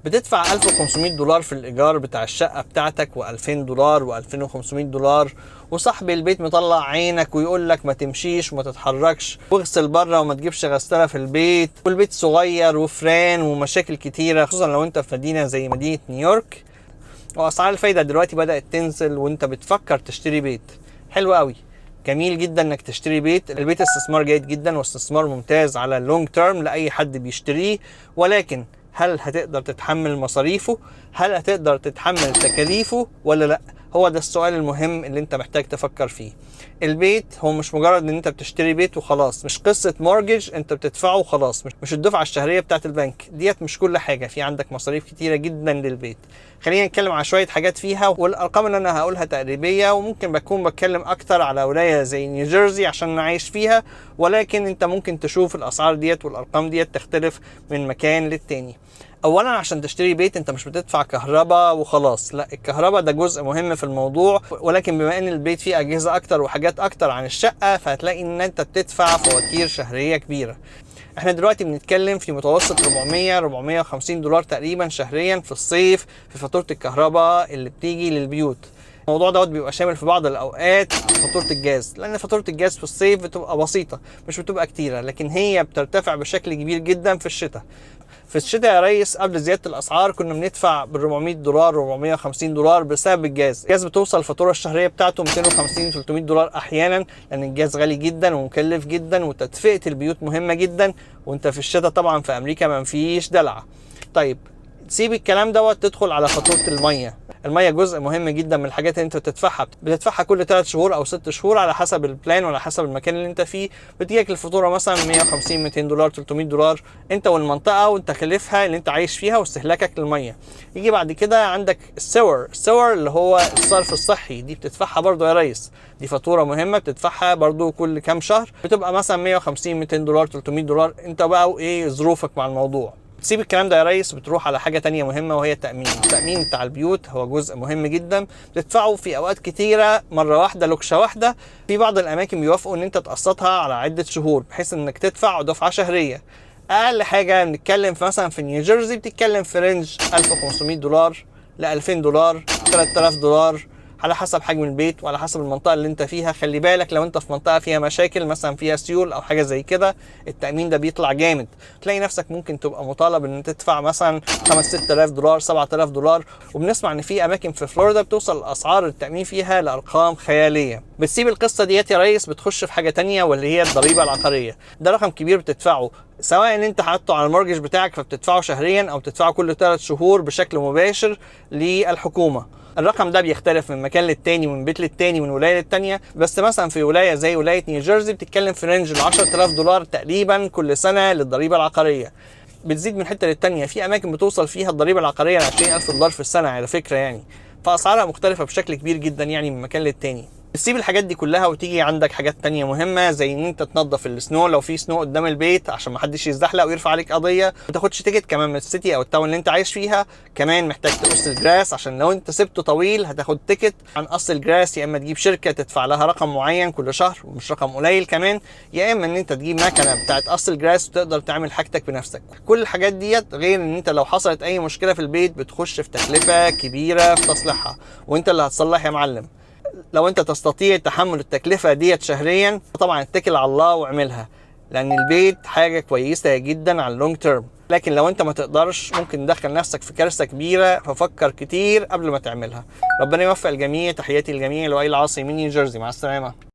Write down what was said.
بتدفع $1500 في الإيجار بتاع الشقة بتاعتك و$2000 و$2500، وصاحب البيت مطلع عينك ويقول لك ما تمشيش وما تتحركش واغسل بره وما تجيبش غسالة في البيت، والبيت صغير وفران ومشاكل كتيرة، خصوصا لو انت في مدينة زي مدينة نيويورك. وأسعار الفايدة دلوقتي بدأت تنزل وانت بتفكر تشتري بيت. حلو قوي، جميل جدا انك تشتري بيت. البيت استثمار جيد جدا واستثمار ممتاز على اللونج تيرم لأي حد بيشتريه، ولكن هل هتقدر تتحمل مصاريفه؟ هل هتقدر تتحمل تكاليفه ولا لا؟ هو ده السؤال المهم اللي انت محتاج تفكر فيه. البيت هو مش مجرد ان انت بتشتري بيت وخلاص، مش قصة مورجج انت بتدفعه وخلاص، مش الدفعة الشهرية بتاعت البنك ديت، مش كل حاجة، في عندك مصاريف كتيرة جدا للبيت. خلينا نتكلم على شوية حاجات فيها، والارقام اللي انا هقولها تقريبية، وممكن بكون بتكلم اكتر على ولاية زي نيوجيرسي عشان انا عايش فيها، ولكن انت ممكن تشوف الاسعار ديت والارقام ديت تختلف من مكان للتاني. اولا عشان تشتري بيت انت مش بتدفع كهرباء وخلاص، لا، الكهرباء ده جزء مهم في الموضوع، ولكن بما ان البيت فيه اجهزة اكتر وحاجات اكتر عن الشقة، فهتلاقي ان انت بتدفع فواتير شهرية كبيرة. احنا دلوقتي بنتكلم في متوسط $400-450 تقريبا شهريا في الصيف في فاتورة الكهرباء اللي بتيجي للبيوت. الموضوع دوت بيبقى شامل في بعض الاوقات فاتورة الجاز، لان فاتورة الجاز في الصيف بتبقى بسيطة مش بتبقى كتيرة، لكن هي بترتفع بشكل كبير جدا في الشتاء. في الشتاء يا ريس قبل زيادة الأسعار كنا بندفع $400 و450 بسبب الجاز. الجاز بتوصل الفاتورة الشهرية بتاعته $250-300 أحيانا، لأن الجاز غالي جدا ومكلف جدا، وتدفئة البيوت مهمة جدا، وانت في الشتاء طبعا في أمريكا ما فيش دلع. طيب سيب الكلام دوت، تدخل على فاتورة المية. المية جزء مهم جدا من الحاجات اللي انت بتدفعها كل 3 شهور او 6 شهور على حسب البلان وعلى حسب المكان اللي انت فيه. بتجيك الفاتوره مثلا $150 $200 $300 انت والمنطقه والتكاليفها اللي انت عايش فيها واستهلاكك للميه. يجي بعد كده عندك السور اللي هو الصرف الصحي، دي بتدفعها برضو يا ريس، دي فاتوره مهمه بتدفعها برضو كل كام شهر، بتبقى مثلا $150 $200 $300، انت بقى وايه ظروفك مع الموضوع. تسيب الكلام ده يا ريس، بتروح على حاجة تانية مهمة وهي التأمين بتاع البيوت. هو جزء مهم جدا بتدفعه في أوقات كتيرة مرة واحدة، لوكشة واحدة. في بعض الأماكن بيوافقوا إن أنت تقسطها على عدة شهور بحيث إنك تدفع دفعة شهرية. أقل حاجة بنتكلم في مثلا في نيوجيرسي بتتكلم في رينج $1500 $2000 $3000 على حسب حجم البيت وعلى حسب المنطقة اللي انت فيها. خلي بالك لو انت في منطقة فيها مشاكل مثلا فيها سيول او حاجة زي كده، التأمين ده بيطلع جامد، تلاقي نفسك ممكن تبقى مطالب ان انت تدفع مثلا $5000 $7000. وبنسمع ان في اماكن في فلوريدا بتوصل اسعار التأمين فيها لارقام خيالية. بتسيب القصة ديت يا ريس، بتخش في حاجة تانية واللي هي الضريبة العقارية. ده رقم كبير بتدفعه، سواء ان انت حاطه على المورجج بتاعك فبتدفعه شهريا او بتدفعه كل 3 شهور بشكل مباشر للحكومة. الرقم ده بيختلف من مكان للتاني ومن بيت للتاني ومن ولاية للتانية، بس مثلا في ولاية زي ولاية نيوجيرسي بتتكلم في رينج $10,000 تقريبا كل سنة للضريبة العقارية. بتزيد من حتة للتانية، في أماكن بتوصل فيها الضريبة العقارية $20,000 في السنة على فكرة يعني، فأسعارها مختلفة بشكل كبير جدا يعني من مكان للتاني. تسيب الحاجات دي كلها وتيجي عندك حاجات تانية مهمة زي ان انت تنظف السنو لو في سنو قدام البيت عشان ما حدش يزحلق ويرفع عليك قضية. ما تاخدش تيكت كمان من السيتي او التاون اللي انت عايش فيها. كمان محتاج تقص الجراس عشان لو انت سبته طويل هتاخد تيكت عن قص الجراس، يا اما تجيب شركة تدفع لها رقم معين كل شهر ومش رقم قليل كمان، يا اما ان انت تجيب مكنة بتاعت قص الجراس وتقدر تعمل حاجتك بنفسك. كل الحاجات ديت غير ان انت لو حصلت اي مشكلة في البيت بتخش في تكلفة كبيرة في تصليحها، وانت اللي هتصلح يا معلم. لو انت تستطيع تحمل التكلفة ديت شهريا طبعا اتكل على الله واعملها، لان البيت حاجة كويسة جدا على اللونج تيرم. لكن لو انت ما تقدرش ممكن تدخل نفسك في كارثة كبيرة، ففكر كتير قبل ما تعملها. ربنا يوفق الجميع. تحياتي للجميع، لؤي العاصي من نيوجيرسي، مع السلامة.